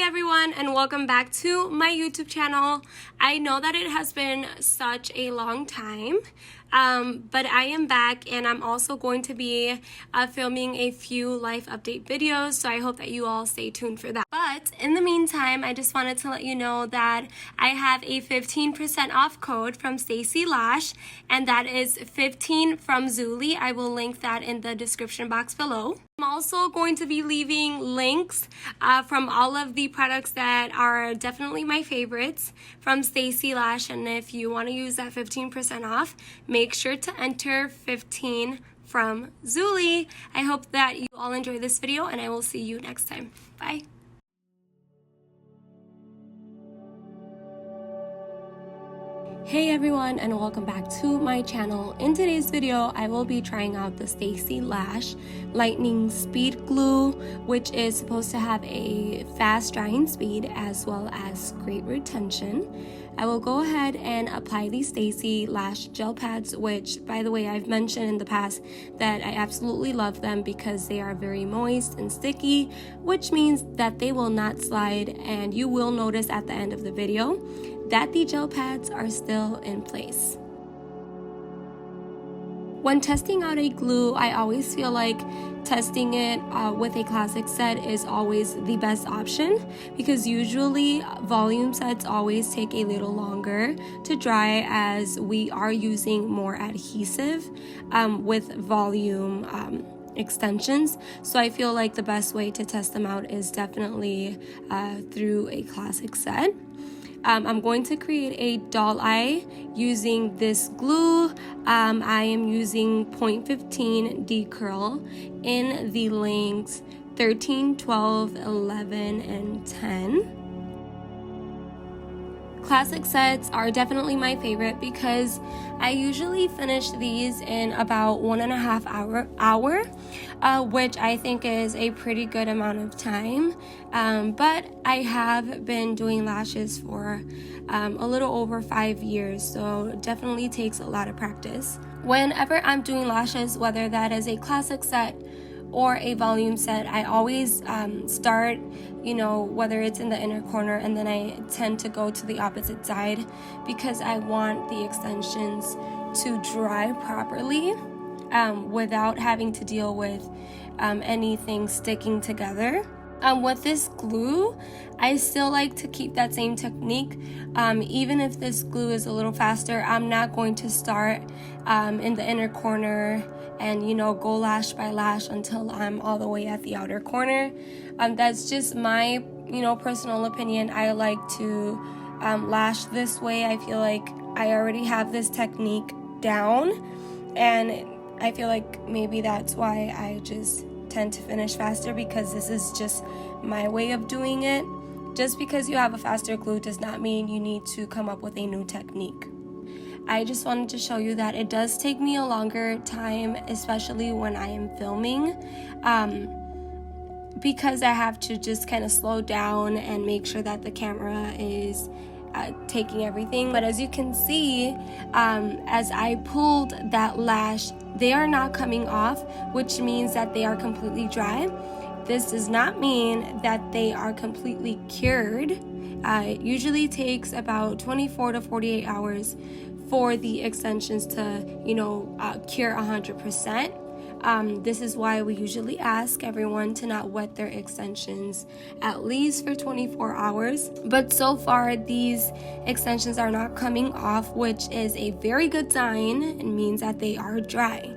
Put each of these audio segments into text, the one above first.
everyone, and welcome back to my YouTube channel. I know that it has been such a long time, but I am back, and I'm also going to be filming a few life update videos, so I hope that you all stay tuned for that. But in the meantime, I just wanted to let you know that I have a 15% off code from Stacy Lash, and that is 15 from Zuli. I will link that in the description box below. I'm also going to be leaving links from all of the products that are definitely my favorites from Stacy Lash, and if you want to use that 15% off, make sure to enter 15 from Zuli. I hope that you all enjoy this video, and I will see you next time. Bye. Hey everyone, and welcome back to my channel. In today's video, I will be trying out the Stacy Lash Lightning Speed Glue, which is supposed to have a fast drying speed as well as great retention. I will go ahead and apply these Stacy Lash gel pads, which, by the way, I've mentioned in the past that I absolutely love them because they are very moist and sticky, which means that they will not slide, and you will notice at the end of the video that the gel pads are still in place. When testing out a glue, I always feel like testing it with a classic set is always the best option, because usually volume sets always take a little longer to dry, as we are using more adhesive with volume extensions. So I feel like the best way to test them out is definitely through a classic set. I'm going to create a doll eye using this glue. I am using 0.15 D-curl in the lengths 13, 12, 11, and 10. Classic sets are definitely my favorite because I usually finish these in about 1.5 hour, which I think is a pretty good amount of time. But I have been doing lashes for a little over 5 years, so definitely takes a lot of practice. Whenever I'm doing lashes, whether that is a classic set or a volume set, I always start, whether it's in the inner corner, and then I tend to go to the opposite side because I want the extensions to dry properly without having to deal with anything sticking together. With this glue, I still like to keep that same technique. Even if this glue is a little faster, I'm not going to start in the inner corner and go lash by lash until I'm all the way at the outer corner. That's just my personal opinion. I like to lash this way. I feel like I already have this technique down, and I feel like maybe that's why I just tend to finish faster, because this is just my way of doing it. Just because you have a faster glue does not mean you need to come up with a new technique. I just wanted to show you that it does take me a longer time, especially when I am filming, because I have to just kind of slow down and make sure that the camera is taking everything. But as you can see, as I pulled that lash, they are not coming off, which means that they are completely dry. This does not mean that they are completely cured. It usually takes about 24 to 48 hours for the extensions to, cure 100%. This is why we usually ask everyone to not wet their extensions at least for 24 hours. But so far, these extensions are not coming off, which is a very good sign. It means that they are dry,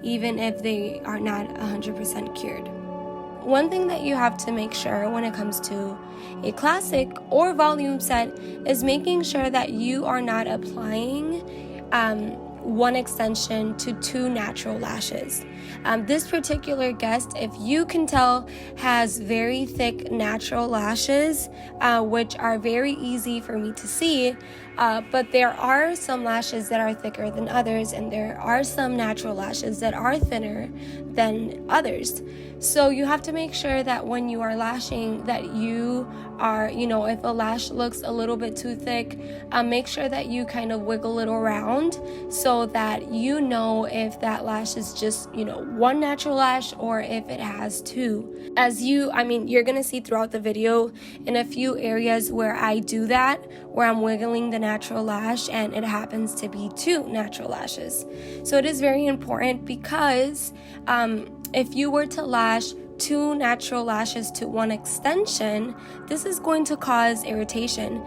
even if they are not 100% cured. One thing that you have to make sure when it comes to a classic or volume set is making sure that you are not applying one extension to 2 natural lashes. This particular guest, if you can tell, has very thick natural lashes, which are very easy for me to see, but there are some lashes that are thicker than others, and there are some natural lashes that are thinner than others. So you have to make sure that when you are lashing that you are, if a lash looks a little bit too thick, make sure that you kind of wiggle it around so so that you know if that lash is just, one natural lash or if it has two. You're gonna see throughout the video in a few areas where I do that, where I'm wiggling the natural lash and it happens to be two natural lashes. So it is very important because if you were to lash two natural lashes to one extension, this is going to cause irritation.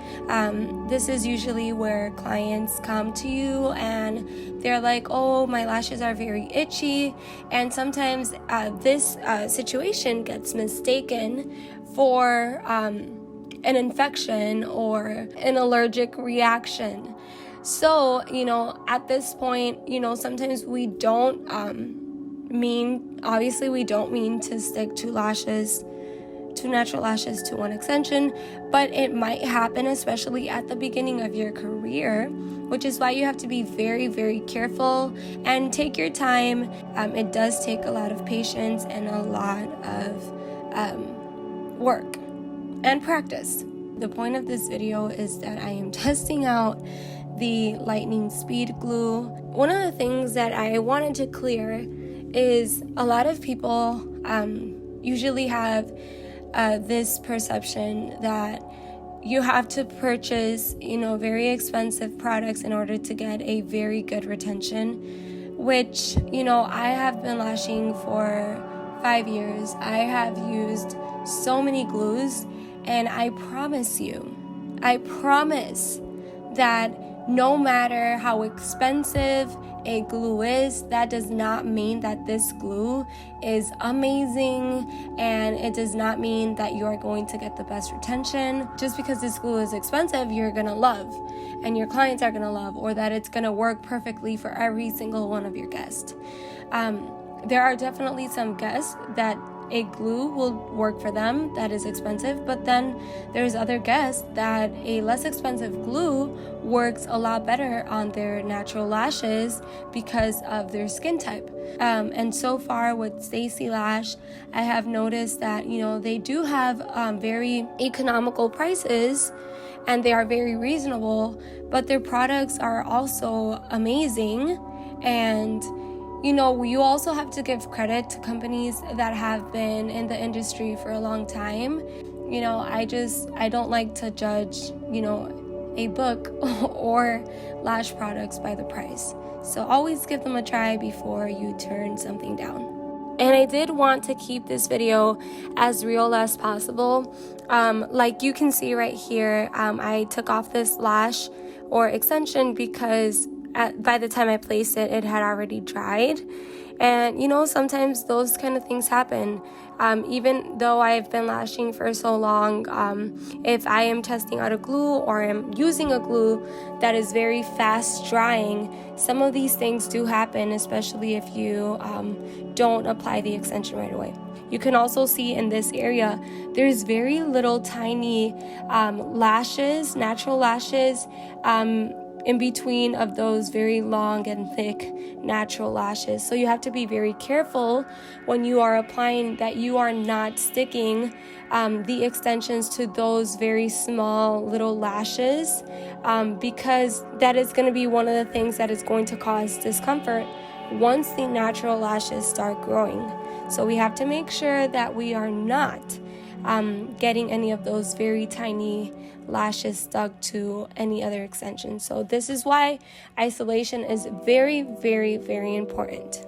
This is usually where clients come to you and they're like, oh, my lashes are very itchy. And sometimes this situation gets mistaken for an infection or an allergic reaction. So, at this point, sometimes we don't we don't mean to stick two natural lashes to one extension, but it might happen, especially at the beginning of your career, which is why you have to be very, very careful and take your time. It does take a lot of patience and a lot of work and practice. The point of this video is that I am testing out the lightning speed glue. One of the things that I wanted to clear is a lot of people usually have this perception that you have to purchase, very expensive products in order to get a very good retention, which, I have been lashing for 5 years. I have used so many glues, and I promise that no matter how expensive a glue is, that does not mean that this glue is amazing, and it does not mean that you are going to get the best retention. Just because this glue is expensive, you're gonna love, and your clients are gonna love, or that it's gonna work perfectly for every single one of your guests. There are definitely some guests that a glue will work for them that is expensive, but then there's other guests that a less expensive glue works a lot better on their natural lashes because of their skin type. And so far with Stacy Lash, I have noticed that, they do have very economical prices and they are very reasonable, but their products are also amazing. And you also have to give credit to companies that have been in the industry for a long time. I don't like to judge, a book or lash products by the price. So always give them a try before you turn something down. And I did want to keep this video as real as possible. Like you can see right here, I took off this lash or extension because by the time I placed it, it had already dried. And sometimes those kind of things happen. Even though I've been lashing for so long, if I am testing out a glue or I'm using a glue that is very fast drying, some of these things do happen, especially if you don't apply the extension right away. You can also see in this area, there's very little tiny lashes, natural lashes, in between of those very long and thick natural lashes. So you have to be very careful when you are applying that you are not sticking the extensions to those very small little lashes, because that is going to be one of the things that is going to cause discomfort once the natural lashes start growing. So we have to make sure that we are not getting any of those very tiny lashes stuck to any other extension. So this is why isolation is very, very, very important.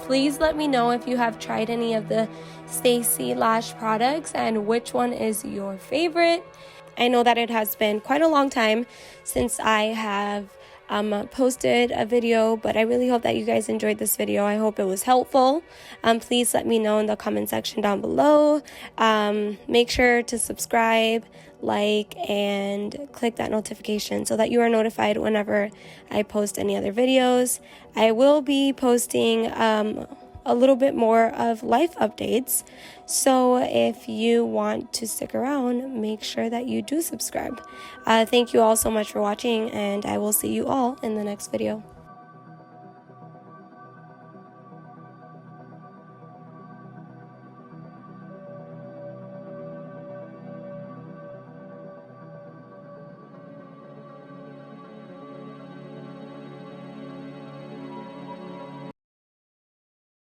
Please let me know if you have tried any of the Stacy Lash products and which one is your favorite. I know that it has been quite a long time since I have posted a video, but I really hope that you guys enjoyed this video. I hope it was helpful. Please let me know in the comment section down below. Make sure to subscribe, like, and click that notification so that you are notified whenever I post any other videos. I will be posting a little bit more of life updates, so if you want to stick around, make sure that you do subscribe. Thank you all so much for watching, and I will see you all in the next video.